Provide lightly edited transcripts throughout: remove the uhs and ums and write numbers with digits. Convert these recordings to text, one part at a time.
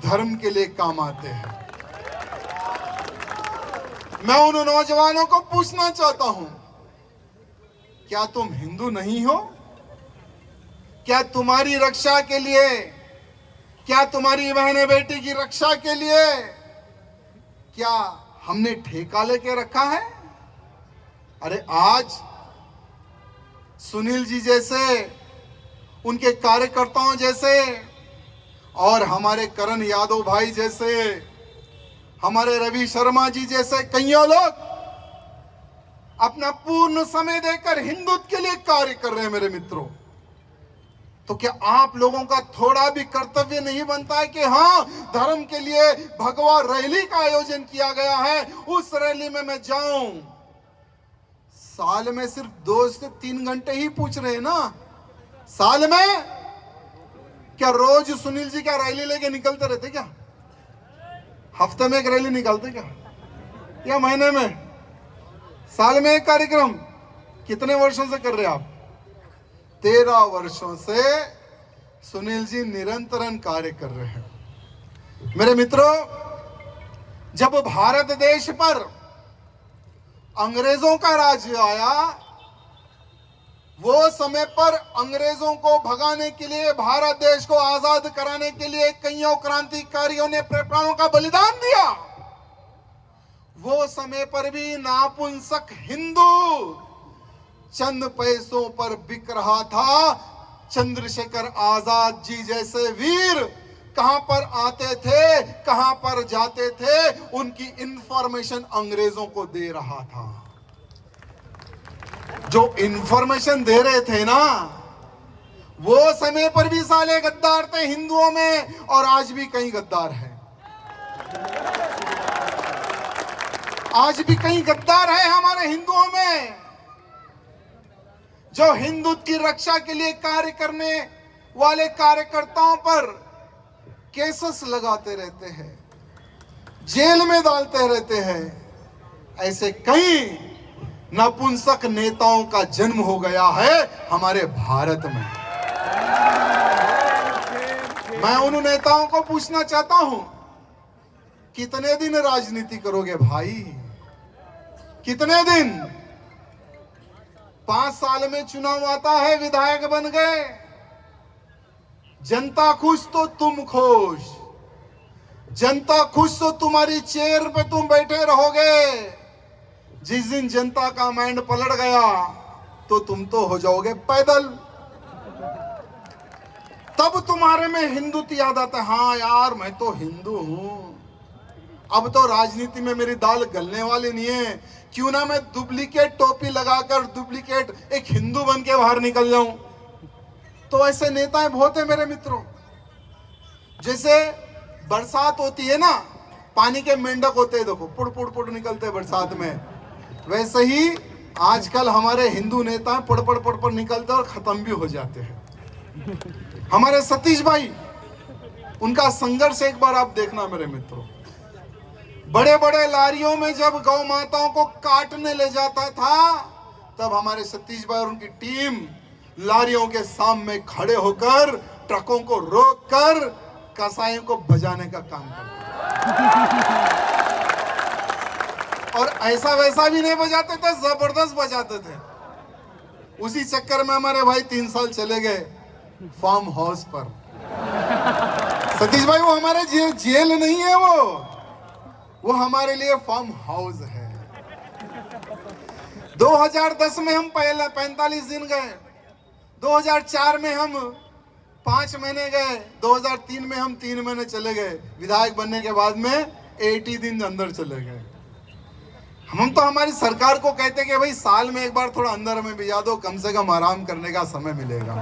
धर्म के लिए काम आते हैं। मैं उन नौजवानों को पूछना चाहता हूं, क्या तुम हिंदू नहीं हो? क्या तुम्हारी रक्षा के लिए, क्या तुम्हारी बहने बेटी की रक्षा के लिए क्या हमने ठेका लेके रखा है? अरे आज सुनील जी जैसे, उनके कार्यकर्ताओं जैसे, और हमारे करण यादव भाई जैसे, हमारे रवि शर्मा जी जैसे कईयों लोग अपना पूर्ण समय देकर हिंदुत्व के लिए कार्य कर रहे हैं मेरे मित्रों। तो क्या आप लोगों का थोड़ा भी कर्तव्य नहीं बनता है कि हाँ, धर्म के लिए भगवा रैली का आयोजन किया गया है, उस रैली में मैं जाऊं? साल में सिर्फ 2 से 3 घंटे ही पूछ रहे हैं ना। साल में क्या रोज सुनील जी क्या रैली लेके निकलते रहते क्या? हफ्ते में एक रैली निकालते क्या, या महीने में? साल में एक कार्यक्रम। कितने वर्षों से कर रहे हैं आप? 13 वर्षों से सुनील जी निरंतरन कार्य कर रहे हैं। मेरे मित्रों, जब भारत देश पर अंग्रेजों का राज्य आया, वो समय पर अंग्रेजों को भगाने के लिए, भारत देश को आजाद कराने के लिए कईयों क्रांतिकारियों ने प्राणों का बलिदान दिया। वो समय पर भी नापुंसक हिंदू चंद पैसों पर बिक रहा था। चंद्रशेखर आजाद जी जैसे वीर कहां पर आते थे, कहां पर जाते थे, उनकी इंफॉर्मेशन अंग्रेजों को दे रहा था। जो इंफॉर्मेशन दे रहे थे ना, वो समय पर भी साले गद्दार थे हिंदुओं में, और आज भी कई गद्दार हैं। आज भी कई गद्दार हैं हमारे हिंदुओं में, जो हिंदुत्व की रक्षा के लिए कार्य करने वाले कार्यकर्ताओं पर केसेस लगाते रहते हैं, जेल में डालते रहते हैं। ऐसे कई नपुंसक नेताओं का जन्म हो गया है हमारे भारत में। मैं उन नेताओं को पूछना चाहता हूं, कितने दिन राजनीति करोगे भाई? कितने दिन? 5 साल में चुनाव आता है, विधायक बन गए, जनता खुश तो तुम खुश, जनता खुश तो तुम्हारी चेयर पे तुम बैठे रहोगे। जिस दिन जनता का माइंड पलट गया तो तुम तो हो जाओगे पैदल। तब तुम्हारे में हिंदुत्व याद आता है, हाँ यार मैं तो हिंदू हूं। अब तो राजनीति में मेरी दाल गलने वाली नहीं है, क्यों ना मैं डुप्लीकेट टोपी लगाकर डुप्लीकेट एक हिंदू बन के बाहर निकल जाऊं। तो ऐसे नेताएं बहुत है मेरे मित्रों। जैसे बरसात होती है ना, पानी के मेंढक होते हैं, देखो पुड़ पुड़ पुड़ निकलते हैं बरसात में, वैसे ही आजकल हमारे हिंदू नेता पड़ पड़ पड़ पड़ निकलते और खत्म भी हो जाते हैं। हमारे सतीश भाई, उनका संघर्ष एक बार आप देखना मेरे मित्रों। बड़े बड़े लारियों में जब गौ माताओं को काटने ले जाता था, तब हमारे सतीश भाई और उनकी टीम लारियों के सामने खड़े होकर ट्रकों को रोककर कसाईयों को बजाने का काम करते। और ऐसा वैसा भी नहीं बजाते थे, जबरदस्त बजाते थे। उसी चक्कर में हमारे भाई 3 साल चले गए फार्म हाउस पर। सतीश भाई, वो हमारे जेल नहीं है, वो हमारे लिए फार्म हाउस है। 2010 में हम पहले 45 दिन गए, 2004 में हम 5 महीने गए, 2003 में हम 3 महीने चले गए, विधायक बनने के बाद में 80 दिन अंदर चले गए। हम तो हमारी सरकार को कहते कि भाई साल में एक बार थोड़ा अंदर हमें भिजा दो, कम से कम आराम करने का समय मिलेगा।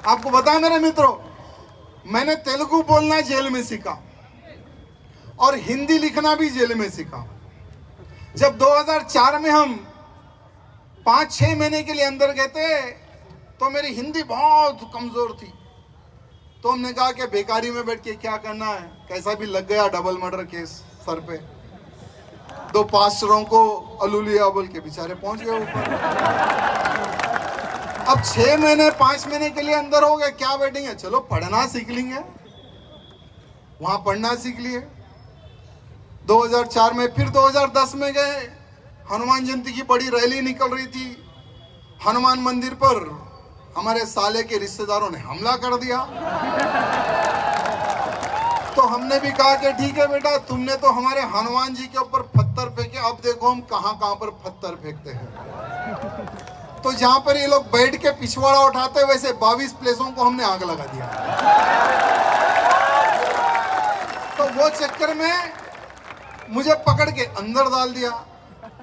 आपको बताया मेरे मित्रों, मैंने तेलुगु बोलना जेल में सीखा और हिंदी लिखना भी जेल में सीखा। जब 2004 में हम 5-6 महीने के लिए अंदर गए थे, तो मेरी हिंदी बहुत कमजोर थी। तो हमने कहा कि बेकारी में बैठ के क्या करना है, कैसा भी लग गया डबल मर्डर केस सर पे। 2 पास्टरों को अलुलिया बोल के बेचारे पहुंच गए ऊपर। अब 6 महीने 5 महीने के लिए अंदर हो गए, क्या बैठेंगे, चलो पढ़ना सीख लेंगे। वहां पढ़ना सीख लिए। 2004 में फिर 2010 में गए, हनुमान जयंती की बड़ी रैली निकल रही थी। हनुमान मंदिर पर हमारे साले के रिश्तेदारों ने हमला कर दिया। तो हमने भी कहा कि ठीक है बेटा, तुमने तो हमारे हनुमान जी के ऊपर पत्थर फेंके, अब देखो हम कहां कहां पर पत्थर फेंकते हैं। तो जहां पर ये लोग बैठ के पिछवाड़ा उठाते, वैसे 22 प्लेसों को हमने आग लगा दिया। तो वो चक्कर में मुझे पकड़ के अंदर डाल दिया।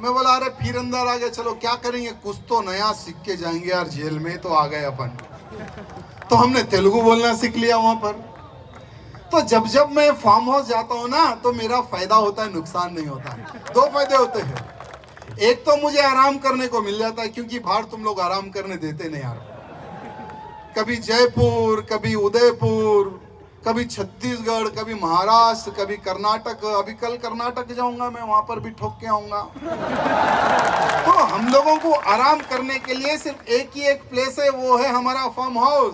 मैं बोला अरे फिर अंदर आ गए, चलो क्या करेंगे, कुछ तो नया सीख के जाएंगे यार, जेल में तो आ गए अपन। तो हमने तेलुगु बोलना सीख लिया वहां पर। तो जब जब मैं फार्म हाउस जाता हूँ ना, तो मेरा फायदा होता है, नुकसान नहीं होता है। 2 फायदे होते हैं। एक तो मुझे आराम करने को मिल जाता है, क्योंकि बाहर तुम लोग आराम करने देते नहीं यार। कभी जयपुर, कभी उदयपुर, कभी छत्तीसगढ़, कभी महाराष्ट्र, कभी कर्नाटक। अभी कल कर्नाटक जाऊंगा मैं, वहां पर भी ठोक के आऊंगा। तो हम लोगों को आराम करने के लिए सिर्फ एक ही एक प्लेस है, वो है हमारा फार्म हाउस।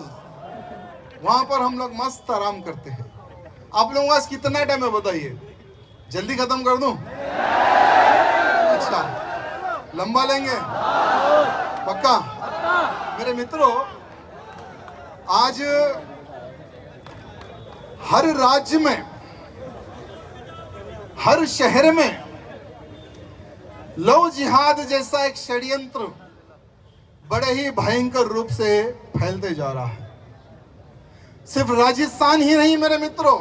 वहां पर हम लोग मस्त आराम करते हैं। आप लोगों का कितना टाइम है बताइए, जल्दी खत्म कर दूं? अच्छा, लंबा लेंगे? पक्का? मेरे मित्रों, आज हर राज्य में, हर शहर में लव जिहाद जैसा एक षड्यंत्र बड़े ही भयंकर रूप से फैलते जा रहा है। सिर्फ राजस्थान ही नहीं मेरे मित्रों,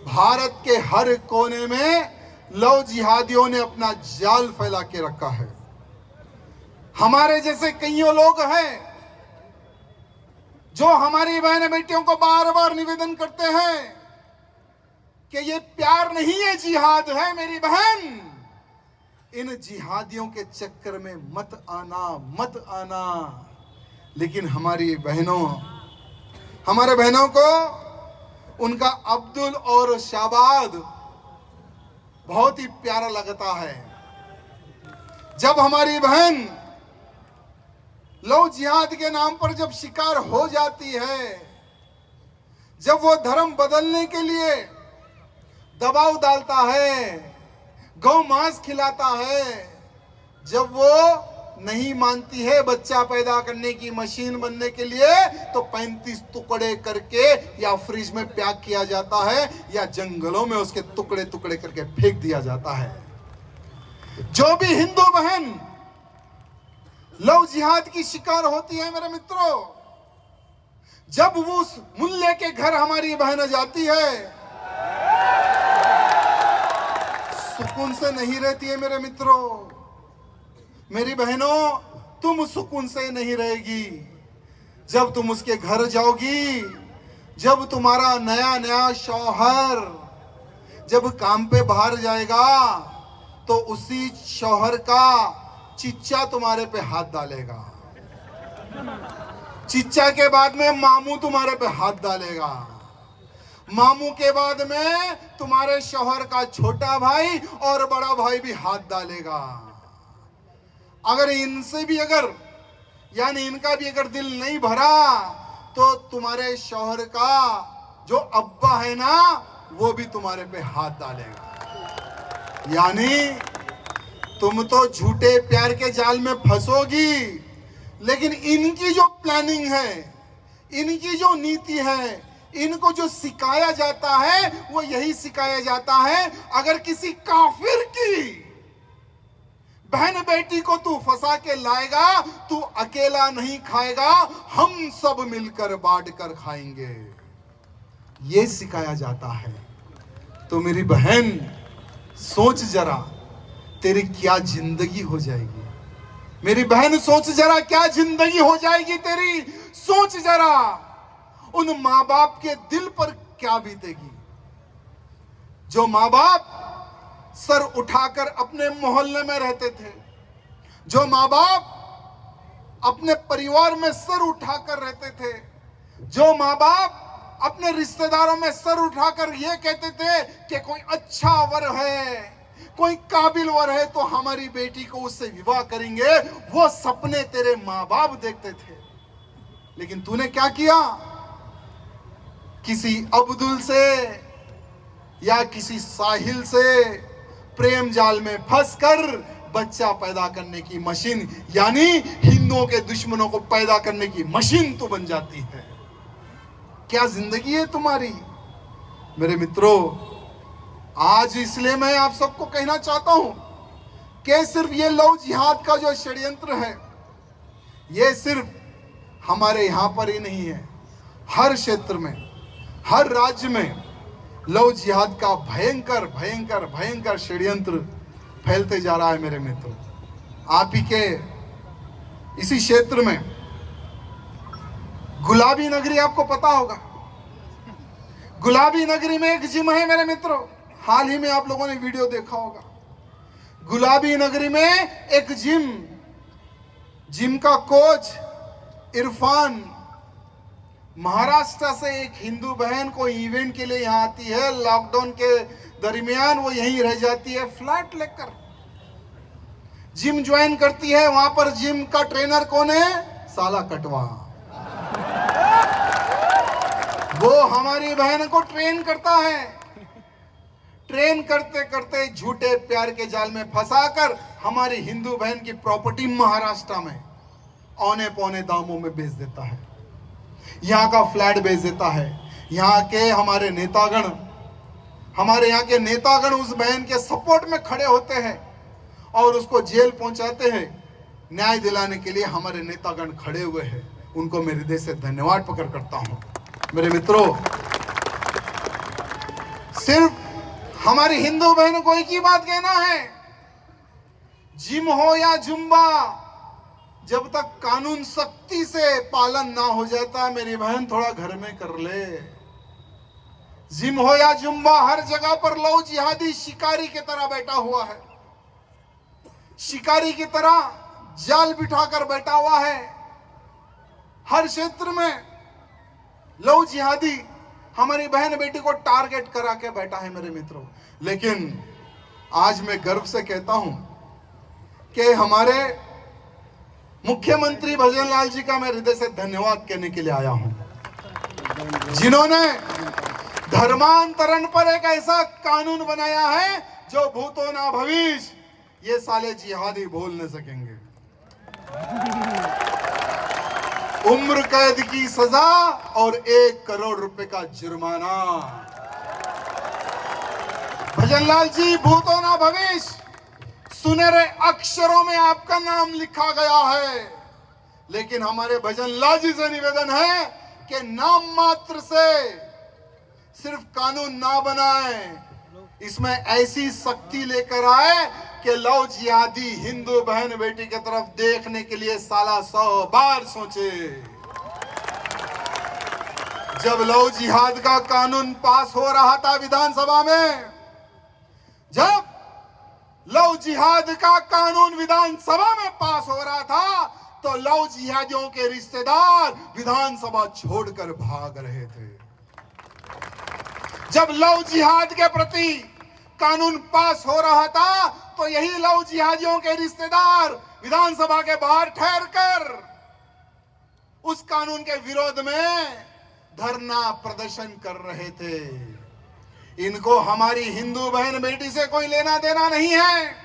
भारत के हर कोने में लव जिहादियों ने अपना जाल फैला के रखा है। हमारे जैसे कईयों लोग हैं जो हमारी बहन बेटियों को बार बार निवेदन करते हैं कि ये प्यार नहीं है, जिहाद है मेरी बहन। इन जिहादियों के चक्कर में मत आना, मत आना। लेकिन हमारी बहनों, हमारे बहनों को उनका अब्दुल और शाबाद बहुत ही प्यारा लगता है। जब हमारी बहन लव जिहाद के नाम पर जब शिकार हो जाती है, जब वो धर्म बदलने के लिए दबाव डालता है, गौ मांस खिलाता है, जब वो नहीं मानती है बच्चा पैदा करने की मशीन बनने के लिए, तो 35 टुकड़े करके या फ्रिज में पैक किया जाता है या जंगलों में उसके टुकड़े टुकड़े करके फेंक दिया जाता है। जो भी हिंदू बहन लव जिहाद की शिकार होती है मेरे मित्रों, जब वो उस मुल्ले के घर हमारी बहन जाती है, सुकून से नहीं रहती है मेरे मित्रों। मेरी बहनों, तुम सुकून से नहीं रहेगी। जब तुम उसके घर जाओगी, जब तुम्हारा नया नया शौहर जब काम पे बाहर जाएगा, तो उसी शौहर का चिच्चा तुम्हारे पे हाथ डालेगा। चिच्चा के बाद में मामू तुम्हारे पे हाथ डालेगा। मामू के बाद में तुम्हारे शौहर का छोटा भाई और बड़ा भाई भी हाथ डालेगा। अगर इनसे भी यानी इनका भी अगर दिल नहीं भरा, तो तुम्हारे शौहर का जो अब्बा है ना, वो भी तुम्हारे पे हाथ डालेगा। यानी तुम तो झूठे प्यार के जाल में फंसोगी, लेकिन इनकी जो प्लानिंग है, इनकी जो नीति है, इनको जो सिखाया जाता है, वो यही सिखाया जाता है, अगर किसी काफिर की बहन बेटी को तू फंसा के लाएगा, तू अकेला नहीं खाएगा, हम सब मिलकर बांट कर खाएंगे। ये सिखाया जाता है। तो मेरी बहन, सोच जरा, तेरी क्या जिंदगी हो जाएगी। मेरी बहन, सोच जरा क्या जिंदगी हो जाएगी तेरी। सोच जरा उन मां बाप के दिल पर क्या बीतेगी, जो मां बाप सर उठाकर अपने मोहल्ले में रहते थे, जो मां बाप अपने परिवार में सर उठाकर रहते थे, जो मां बाप अपने रिश्तेदारों में सर उठाकर ये कहते थे कि कोई अच्छा वर है, कोई काबिल वर है, तो हमारी बेटी को उससे विवाह करेंगे। वो सपने तेरे मां बाप देखते थे। लेकिन तूने क्या किया? किसी अब्दुल से या किसी साहिल से प्रेम जाल में फंसकर बच्चा पैदा करने की मशीन, यानी हिंदुओं के दुश्मनों को पैदा करने की मशीन तो बन जाती है। क्या जिंदगी है तुम्हारी मेरे मित्रों। आज इसलिए मैं आप सबको कहना चाहता हूं कि सिर्फ ये लव जिहाद का जो षड्यंत्र है, ये सिर्फ हमारे यहां पर ही नहीं है, हर क्षेत्र में, हर राज्य में लव जिहाद का भयंकर भयंकर भयंकर षड्यंत्र फैलते जा रहा है मेरे मित्रों। आप ही के इसी क्षेत्र में गुलाबी नगरी, आपको पता होगा, गुलाबी नगरी में एक जिम है मेरे मित्रों। हाल ही में आप लोगों ने वीडियो देखा होगा। गुलाबी नगरी में एक जिम का कोच इरफान, महाराष्ट्र से एक हिंदू बहन को इवेंट के लिए यहां आती है, लॉकडाउन के दरमियान वो यहीं रह जाती है, फ्लैट लेकर जिम ज्वाइन करती है। वहां पर जिम का ट्रेनर कौन है? साला कटवा। वो हमारी बहन को ट्रेन करता है। ट्रेन करते करते झूठे प्यार के जाल में फंसाकर हमारी हिंदू बहन की प्रॉपर्टी महाराष्ट्र में औने पौने दामों में बेच देता है, यहाँ का फ्लैट बेच देता है। यहाँ के हमारे नेतागण, हमारे यहाँ के नेतागण उस बहन के सपोर्ट में खड़े होते हैं और उसको जेल पहुंचाते हैं। न्याय दिलाने के लिए हमारे नेतागण खड़े हुए हैं, उनको मेरे हृदय से धन्यवाद प्रकट करता हूं। मेरे मित्रों, सिर्फ हमारी हिंदू बहनों को एक ही बात कहना है, जिम हो या जुम्बा, जब तक कानून सख्ती से पालन ना हो जाता, मेरी बहन थोड़ा घर में कर ले। जिम हो या जुम्बा, हर जगह पर लव जिहादी शिकारी की तरह बैठा हुआ है, शिकारी की तरह जाल बिठाकर बैठा हुआ है। हर क्षेत्र में लव जिहादी हमारी बहन बेटी को टारगेट करा के बैठा है मेरे मित्रों। लेकिन आज मैं गर्व से कहता हूं कि हमारे मुख्यमंत्री भजन लाल जी का मैं हृदय से धन्यवाद कहने के लिए आया हूं, जिन्होंने धर्मांतरण पर एक ऐसा कानून बनाया है जो भूतो ना भविष्य ये साले जिहादी बोल न सकेंगे। उम्र कैद की सजा और 1 करोड़ रुपए का जुर्माना। भजनलाल जी, भूतो ना भविष्य, सुनहरे अक्षरों में आपका नाम लिखा गया है, लेकिन हमारे भजनलाल जी से निवेदन है कि नाम मात्र से सिर्फ कानून ना बनाए, इसमें ऐसी शक्ति लेकर आए कि लव जिहादी हिंदू बहन बेटी की तरफ देखने के लिए साला 100 बार सोचे। जब लव जिहाद का कानून पास हो रहा था विधानसभा में, जब लव जिहाद का कानून विधानसभा में पास हो रहा था, तो लव जिहादियों के रिश्तेदार विधानसभा छोड़कर भाग रहे थे। जब लव जिहाद के प्रति कानून पास हो रहा था, तो यही लव जिहादियों के रिश्तेदार विधानसभा के बाहर ठहरकर उस कानून के विरोध में धरना प्रदर्शन कर रहे थे। इनको हमारी हिंदू बहन बेटी से कोई लेना देना नहीं है,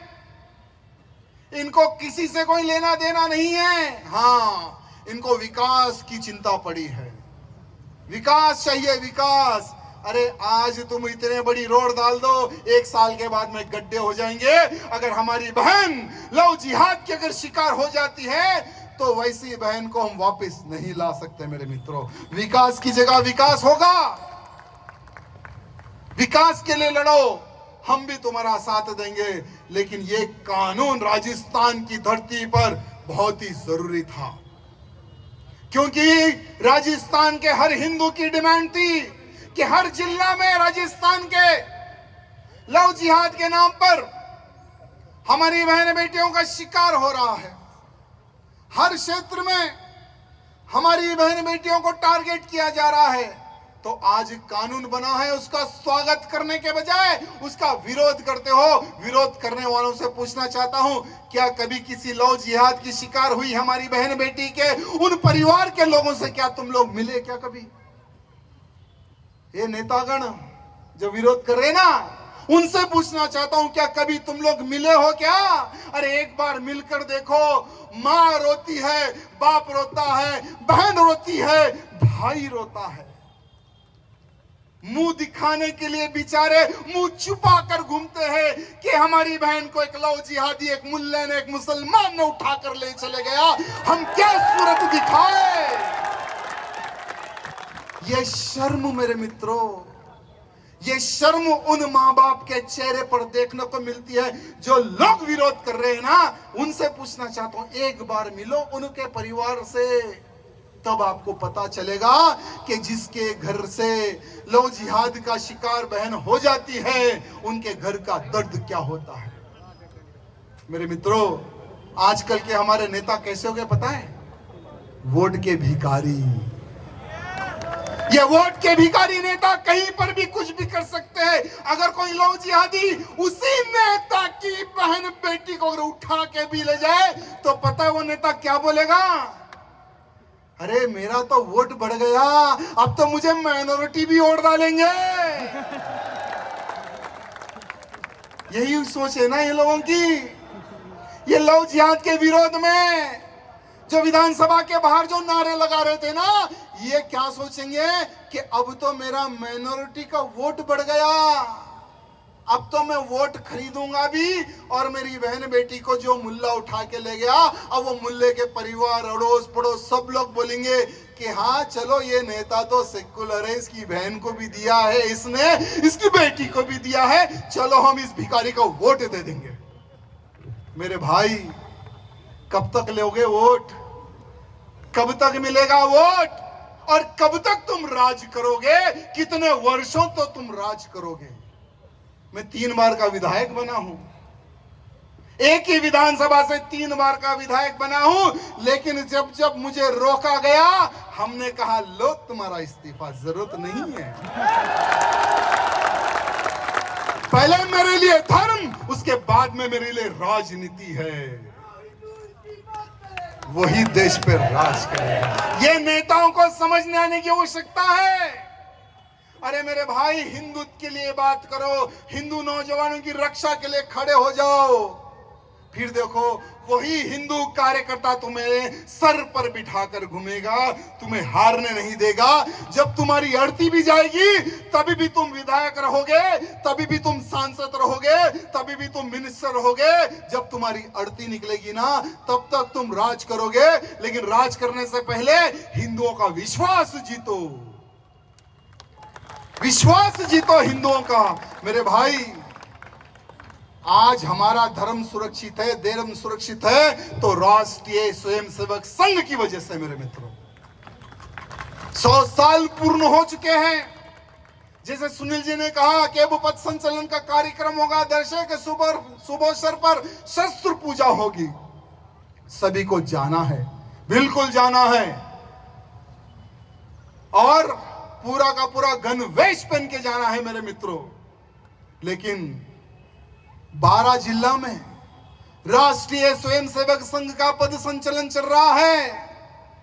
इनको किसी से कोई लेना देना नहीं है। हाँ, इनको विकास की चिंता पड़ी है, विकास चाहिए, विकास। अरे आज तुम इतने बड़ी रोड डाल दो, 1 साल के बाद में गड्ढे हो जाएंगे। अगर हमारी बहन लव जिहाद की अगर शिकार हो जाती है, तो वैसी बहन को हम वापस नहीं ला सकते मेरे मित्रों। विकास की जगह विकास होगा, विकास के लिए लड़ो, हम भी तुम्हारा साथ देंगे। लेकिन ये कानून राजस्थान की धरती पर बहुत ही जरूरी था, क्योंकि राजस्थान के हर हिंदू की डिमांड थी कि हर जिला में राजस्थान के लव जिहाद के नाम पर हमारी बहन बेटियों का शिकार हो रहा है। हर क्षेत्र में हमारी बहन बेटियों को टारगेट किया जा रहा है। तो आज कानून बना है, उसका स्वागत करने के बजाय उसका विरोध करते हो। विरोध करने वालों से पूछना चाहता हूं, क्या कभी किसी लव जिहाद की शिकार हुई हमारी बहन बेटी के उन परिवार के लोगों से क्या तुम लोग मिले? क्या कभी? ये नेतागण जो विरोध कर रहे हैं ना, उनसे पूछना चाहता हूं, क्या कभी तुम लोग मिले हो क्या? अरे एक बार मिलकर देखो, माँ रोती है, बाप रोता है, बहन रोती है, भाई रोता है। मुंह दिखाने के लिए बेचारे मुंह छुपा कर घूमते हैं कि हमारी बहन को एक लव जिहादी, एक मुल्ला ने, एक मुसलमान ने उठाकर ले चले गया, हम क्या सूरत दिखाए। ये शर्म मेरे मित्रों, ये शर्म उन माँ बाप के चेहरे पर देखने को मिलती है जो लोग विरोध कर रहे हैं ना। उनसे पूछना चाहता हूं, एक बार मिलो उनके परिवार से, तब आपको पता चलेगा कि जिसके घर से लव जिहाद का शिकार बहन हो जाती है, उनके घर का दर्द क्या होता है। मेरे मित्रों, आजकल के हमारे नेता कैसे हो गए पता है? वोट के भिखारी। ये वोट के भिखारी नेता कहीं पर भी कुछ भी कर सकते हैं। अगर कोई लव जिहादी उसी नेता की बहन बेटी को अगर उठा के भी ले जाए तो पता है वो नेता क्या बोलेगा? अरे मेरा तो वोट बढ़ गया, अब तो मुझे माइनॉरिटी भी वोट डालेंगे। यही सोच है ना ये लोगों की। ये लव जिहाद के विरोध में जो विधानसभा के बाहर जो नारे लगा रहे थे ना, ये क्या सोचेंगे कि अब तो मेरा माइनॉरिटी का वोट बढ़ गया, अब तो मैं वोट खरीदूंगा भी, और मेरी बहन बेटी को जो मुल्ला उठा के ले गया, अब वो मुल्ले के परिवार, अड़ोस पड़ोस सब लोग बोलेंगे कि हाँ चलो ये नेता तो सेकुलर है, इसकी बहन को भी दिया है इसने, इसकी बेटी को भी दिया है, चलो हम इस भिखारी को वोट दे देंगे। मेरे भाई, कब तक लोगे वोट? कब तक मिलेगा वोट? और कब तक तुम राज करोगे? कितने वर्षों तो तुम राज करोगे? मैं 3 बार का विधायक बना हूं, एक ही विधानसभा से 3 बार का विधायक बना हूं, लेकिन जब जब मुझे रोका गया, हमने कहा लो तुम्हारा इस्तीफा जरूरत नहीं है। पहले मेरे लिए धर्म, उसके बाद में मेरे लिए राजनीति है, वही देश पे राज करेगा। ये नेताओं को समझने आने की आवश्यकता है। अरे मेरे भाई, हिंदुत्व के लिए बात करो, हिंदू नौजवानों की रक्षा के लिए खड़े हो जाओ, फिर देखो वही हिंदू कार्यकर्ता तुम्हें सर पर बिठाकर घूमेगा, तुम्हें हारने नहीं देगा। जब तुम्हारी अड़ती भी जाएगी तभी भी तुम विधायक रहोगे, तभी भी तुम सांसद रहोगे, तभी भी तुम मिनिस्टर रहोगे। जब तुम्हारी अड़ती निकलेगी ना, तब तक तुम राज करोगे। लेकिन राज करने से पहले हिंदुओं का विश्वास जीतो, विश्वास जीतो हिंदुओं का। मेरे भाई, आज हमारा धर्म सुरक्षित है, धर्म सुरक्षित है तो राष्ट्रीय स्वयंसेवक संघ की वजह से। मेरे मित्रों, 100 साल पूर्ण हो चुके हैं। जैसे सुनील जी ने कहा कि अब पथ संचलन का कार्यक्रम होगा, दर्शक के शुभ अवसर पर शस्त्र पूजा होगी। सभी को जाना है, बिल्कुल जाना है, और पूरा का पूरा गणवेश पहन के जाना है मेरे मित्रों। लेकिन 12 जिला में राष्ट्रीय स्वयंसेवक संघ का पद संचलन चल रहा है।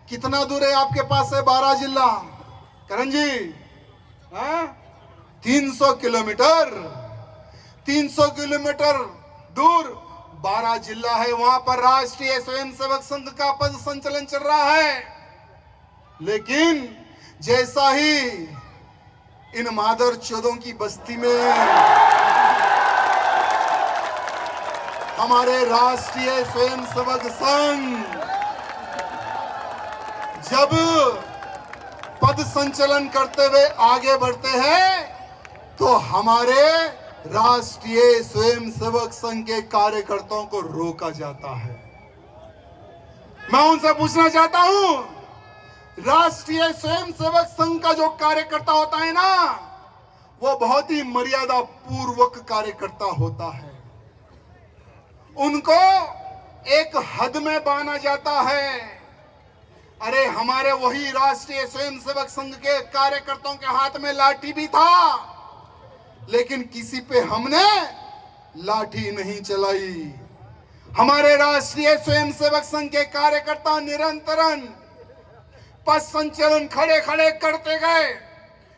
कितना दूर है आपके पास से 12 जिला? करण जी, 300 किलोमीटर, 300 किलोमीटर दूर 12 जिला है, वहां पर राष्ट्रीय स्वयंसेवक संघ का पद संचलन चल रहा है। लेकिन जैसा ही इन मादर चौदों की बस्ती में हमारे राष्ट्रीय स्वयंसेवक संघ जब पद संचलन करते हुए आगे बढ़ते हैं, तो हमारे राष्ट्रीय स्वयंसेवक संघ के कार्यकर्ताओं को रोका जाता है। मैं उनसे पूछना चाहता हूं, राष्ट्रीय स्वयंसेवक संघ का जो कार्यकर्ता होता है ना, वो बहुत ही मर्यादा पूर्वक कार्यकर्ता होता है। उनको एक हद में बांधा जाता है। अरे हमारे वही राष्ट्रीय स्वयंसेवक संघ के कार्यकर्ताओं के हाथ में लाठी भी था, लेकिन किसी पे हमने लाठी नहीं चलाई। हमारे राष्ट्रीय स्वयंसेवक संघ के कार्यकर्ता निरंतरन पथ संचलन खड़े खड़े करते गए,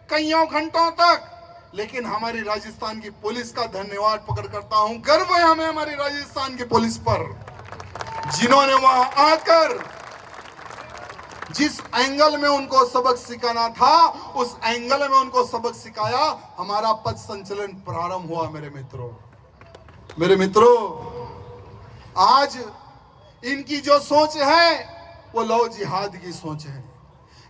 कईयों घंटों तक लेकिन हमारी राजस्थान की पुलिस का धन्यवाद पकड़ करता हूं। गर्व है हमें हमारी राजस्थान की पुलिस पर, जिन्होंने वहां आकर जिस एंगल में उनको सबक सिखाना था उस एंगल में उनको सबक सिखाया। हमारा पथ संचलन प्रारंभ हुआ। मेरे मित्रों, आज इनकी जो सोच है वो लव जिहाद की सोच है,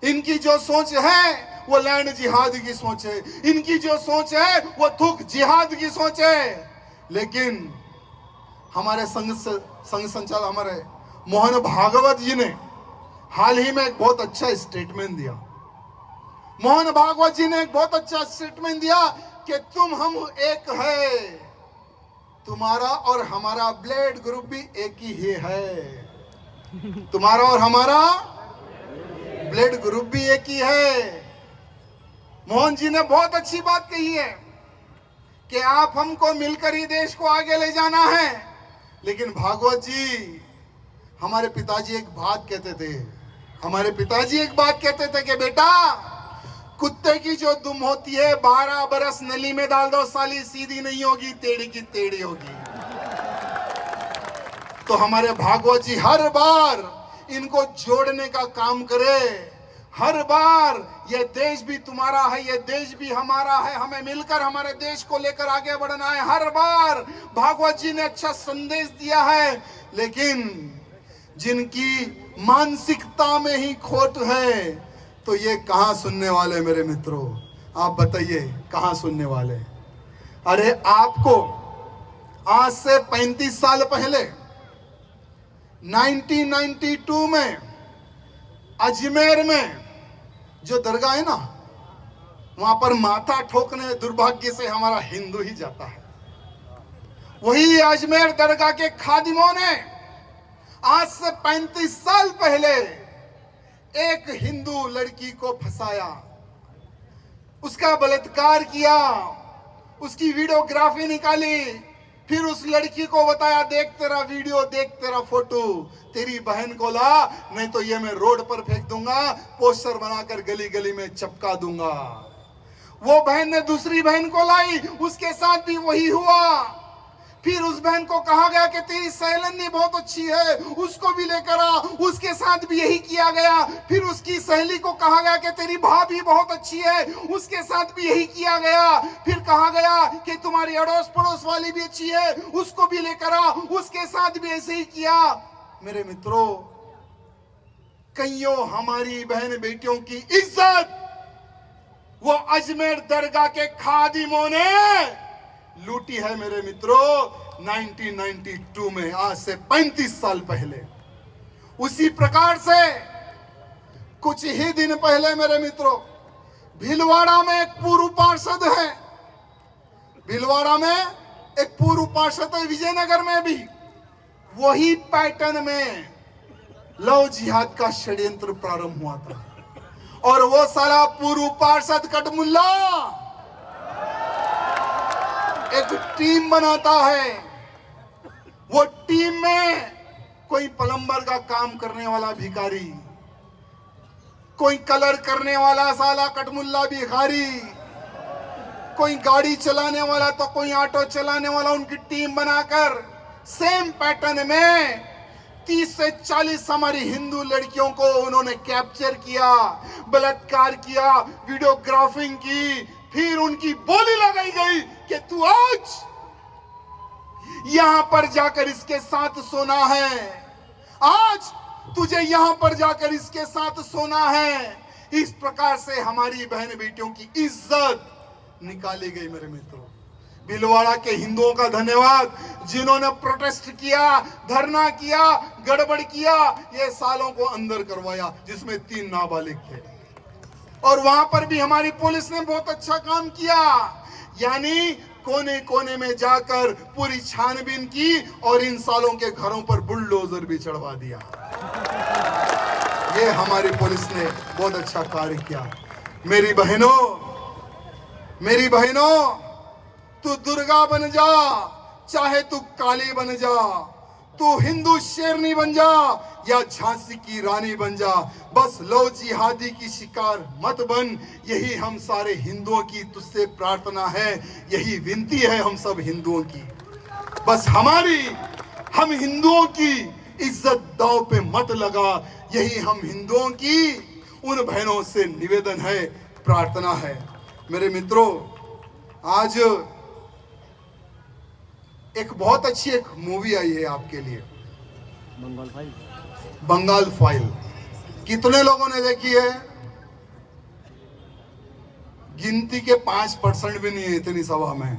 इनकी जो सोच है वो लैंड जिहाद की सोच है, इनकी जो सोच है वो थूक जिहाद की सोच है। लेकिन हमारे संघ संचालक हमारे मोहन भागवत जी ने हाल ही में एक बहुत अच्छा स्टेटमेंट दिया। मोहन भागवत जी ने एक बहुत अच्छा स्टेटमेंट दिया कि तुम हम एक है, तुम्हारा और हमारा ब्लड ग्रुप भी एक ही है, तुम्हारा और हमारा ब्लड ग्रुप भी एक ही है। मोहन जी ने बहुत अच्छी बात कही है कि आप हमको मिलकर ही देश को आगे ले जाना है। लेकिन भागवत जी, हमारे पिताजी एक बात कहते थे, कि बेटा, कुत्ते की जो दुम होती है 12 बरस नली में डाल दो, साली सीधी नहीं होगी, टेढ़ी की टेढ़ी होगी। तो हमारे भागवत जी हर बार इनको जोड़ने का काम करे, हर बार ये देश भी तुम्हारा है, ये देश भी हमारा है, हमें मिलकर हमारे देश को लेकर आगे बढ़ना है। हर बार भागवत जी ने अच्छा संदेश दिया है। लेकिन जिनकी मानसिकता में ही खोट है तो ये कहां सुनने वाले मेरे मित्रों? आप बताइए कहां सुनने वाले? अरे आपको आज से 35 साल पहले 1992 में अजमेर में जो दरगाह है ना, वहां पर माथा ठोकने दुर्भाग्य से हमारा हिंदू ही जाता है। वही अजमेर दरगाह के खादिमों ने आज से 35 साल पहले एक हिंदू लड़की को फंसाया, उसका बलात्कार किया, उसकी वीडियोग्राफी निकाली, फिर उस लड़की को बताया, देख तेरा वीडियो, देख तेरा फोटो, तेरी बहन को ला, नहीं तो ये मैं रोड पर फेंक दूंगा, पोस्टर बनाकर गली गली में चिपका दूंगा। वो बहन ने दूसरी बहन को लाई, उसके साथ भी वही हुआ। फिर उस बहन को कहा गया कि तेरी सहेलनी बहुत अच्छी है, उसको भी लेकर आ, उसके साथ भी यही किया गया। फिर उसकी सहेली को कहा गया कि तेरी भाभी बहुत अच्छी है, उसके साथ भी यही किया गया। फिर कहा गया कि तुम्हारी अड़ोस पड़ोस वाली भी अच्छी है, उसको भी लेकर आ, उसके साथ भी ऐसे ही किया। मेरे मित्रों, कईयों हमारी बहन बेटियों की इज्जत वो अजमेर दरगाह के खादिमों ने लूटी है मेरे मित्रों। 1992 में, आज से 35 साल पहले। उसी प्रकार से कुछ ही दिन पहले मेरे मित्रों, भीलवाड़ा में एक पूर्व पार्षद है, भीलवाड़ा में एक पूर्व पार्षद है, विजयनगर में भी वही पैटर्न में लव जिहाद का षड्यंत्र प्रारंभ हुआ था। और वो साला पूर्व पार्षद कटमुल्ला एक टीम बनाता है। वो टीम में कोई प्लम्बर का काम करने वाला भिखारी, कोई कलर करने वाला साला कटमुल्ला भिखारी, कोई गाड़ी चलाने वाला तो कोई ऑटो चलाने वाला, उनकी टीम बनाकर सेम पैटर्न में 30 से 40 हमारी हिंदू लड़कियों को उन्होंने कैप्चर किया, बलात्कार किया, वीडियोग्राफिंग की। फिर उनकी बोली लगाई गई कि तू आज यहां पर जाकर इसके साथ सोना है, आज तुझे यहां पर जाकर इसके साथ सोना है। इस प्रकार से हमारी बहन बेटियों की इज्जत निकाली गई मेरे मित्रों। भीलवाड़ा के हिंदुओं का धन्यवाद, जिन्होंने प्रोटेस्ट किया, धरना किया, गड़बड़ किया, ये सालों को अंदर करवाया, जिसमें 3 नाबालिग थे। और वहां पर भी हमारी पुलिस ने बहुत अच्छा काम किया, यानी कोने कोने में जाकर पूरी छानबीन की और इन सालों के घरों पर बुलडोजर भी चढ़वा दिया। ये हमारी पुलिस ने बहुत अच्छा कार्य किया। मेरी बहनों, तू दुर्गा बन जा, चाहे तू काली बन जा, तू हिंदू शेरनी बन जा या झांसी की रानी बन जा, बस लो जिहादी की शिकार मत बन। यही हम सारे हिंदुओं की तुझसे प्रार्थना है, यही विनती है हम सब हिंदुओं की। बस हम हिंदुओं की इज्जत दांव पे मत लगा, यही हम हिंदुओं की उन बहनों से निवेदन है, प्रार्थना है। मेरे मित्रों, आज एक बहुत अच्छी एक मूवी आई है आपके लिए, बंगाल फाइल। कितने लोगों ने देखी है? गिनती के 5% भी नहीं है इतनी सभा में।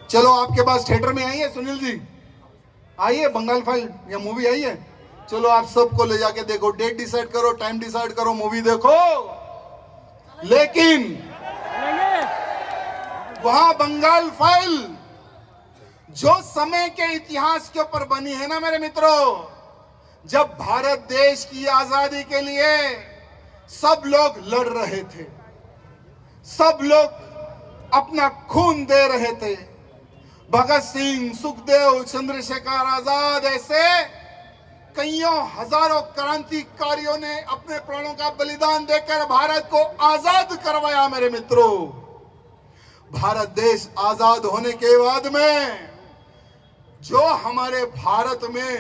चलो आपके पास थिएटर में आई है, सुनील जी आई है बंगाल फाइल या मूवी आई है? चलो आप सबको ले जाके देखो, डेट डिसाइड करो, टाइम डिसाइड करो, मूवी देखो। लेकिन वहां बंगाल फाइल जो समय के इतिहास के ऊपर बनी है ना मेरे मित्रों, जब भारत देश की आजादी के लिए सब लोग लड़ रहे थे, सब लोग अपना खून दे रहे थे, भगत सिंह, सुखदेव, चंद्रशेखर आजाद ऐसे कईयों हजारों क्रांतिकारियों ने अपने प्राणों का बलिदान देकर भारत को आजाद करवाया। मेरे मित्रों, भारत देश आजाद होने के बाद में जो हमारे भारत में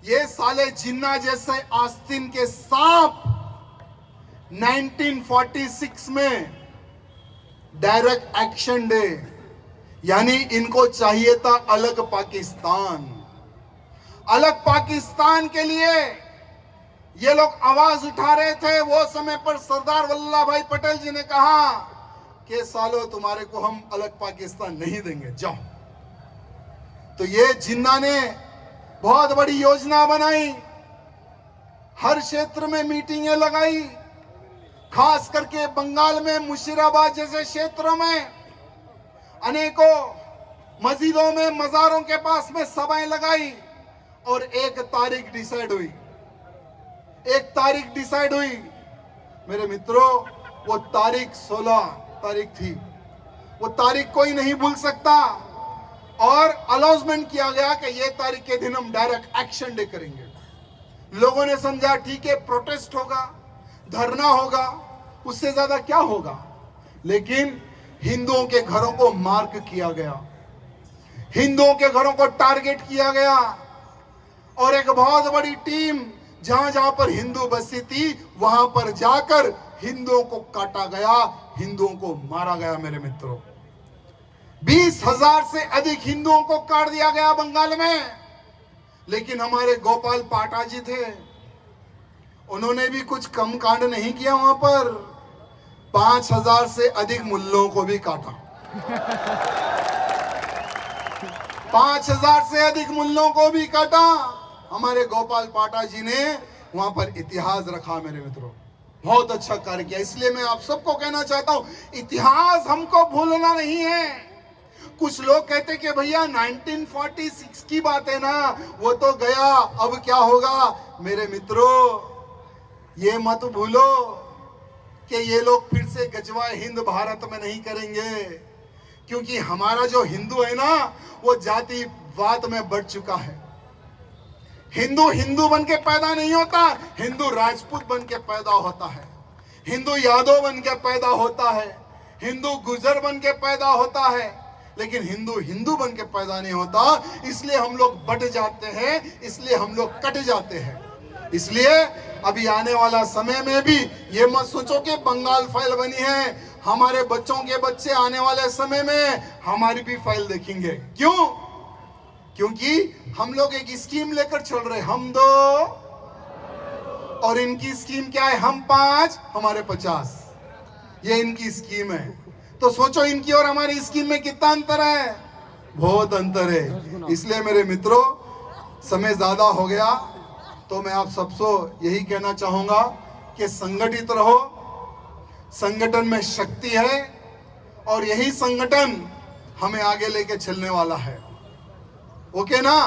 ये साले जिन्ना जैसे आस्तीन के सांप 1946 में डायरेक्ट एक्शन डे, यानी इनको चाहिए था अलग पाकिस्तान। अलग पाकिस्तान के लिए ये लोग आवाज उठा रहे थे। वो समय पर सरदार वल्लभ भाई पटेल जी ने कहा कि सालो तुम्हारे को हम अलग पाकिस्तान नहीं देंगे, जाओ। तो ये जिन्ना ने बहुत बड़ी योजना बनाई, हर क्षेत्र में मीटिंगें लगाई, खास करके बंगाल में मुशीराबाद जैसे क्षेत्रों में अनेकों मस्जिदों में, मजारों के पास में सभाएं लगाई और एक तारीख डिसाइड हुई। मेरे मित्रों, वो तारीख 16 तारीख थी, वो तारीख कोई नहीं भूल सकता। और अनाउंसमेंट किया गया कि ये तारीख के दिन हम डायरेक्ट एक्शन डे करेंगे। लोगों ने समझा ठीक है, प्रोटेस्ट होगा, धरना होगा, उससे ज्यादा क्या होगा। लेकिन हिंदुओं के घरों को मार्क किया गया, हिंदुओं के घरों को टारगेट किया गया और एक बहुत बड़ी टीम जहां जहां पर हिंदू बस्ती थी वहां पर जाकर हिंदुओं को काटा गया, हिंदुओं को मारा गया। मेरे मित्रों, 20,000 से अधिक हिंदुओं को काट दिया गया बंगाल में। लेकिन हमारे गोपाल पाटा जी थे, उन्होंने भी कुछ कम कांड नहीं किया। वहां पर 5,000 से अधिक मुल्लों को भी काटा। 5,000 से अधिक मुल्लों को भी काटा। हमारे गोपाल पाटा जी ने वहां पर इतिहास रखा। मेरे मित्रों, बहुत अच्छा कार्य किया। इसलिए मैं आप सबको कहना चाहता हूं, इतिहास हमको भूलना नहीं है। कुछ लोग कहते कि भैया 1946 की बात है ना, वो तो गया, अब क्या होगा। मेरे मित्रों, ये मत भूलो कि ये लोग फिर से गजवाए हिंद भारत में नहीं करेंगे, क्योंकि हमारा जो हिंदू है ना, वो जातिवाद में बढ़ चुका है। हिंदू हिंदू बन के पैदा नहीं होता, हिंदू राजपूत बन के पैदा होता है, हिंदू यादव बन के पैदा होता है, हिंदू गुजर बन के पैदा होता है, लेकिन हिंदू हिंदू बन के पैदा नहीं होता। इसलिए हम लोग बट जाते हैं, इसलिए हम लोग कट जाते हैं। इसलिए अभी आने वाला समय में भी ये मत सोचो कि बंगाल फाइल बनी है, हमारे बच्चों के बच्चे आने वाले समय में हमारी भी फाइल देखेंगे। क्यों? क्योंकि हम लोग एक स्कीम लेकर चल रहे, हम 2 और इनकी स्कीम क्या है, हम 5 हमारे 50। ये इनकी स्कीम है। तो सोचो इनकी और हमारी स्कीम में कितना अंतर है, बहुत अंतर है। इसलिए मेरे मित्रों, समय ज्यादा हो गया, तो मैं आप सबसे यही कहना चाहूंगा कि संगठित रहो। संगठन में शक्ति है और यही संगठन हमें आगे लेके चलने वाला है। ओके ना?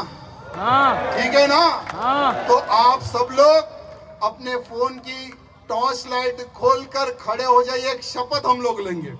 हाँ। ठीक है ना? हाँ। तो आप सब लोग अपने फोन की टॉर्च लाइट खोलकर खड़े हो जाइए। एक शपथ हम लोग लेंगे।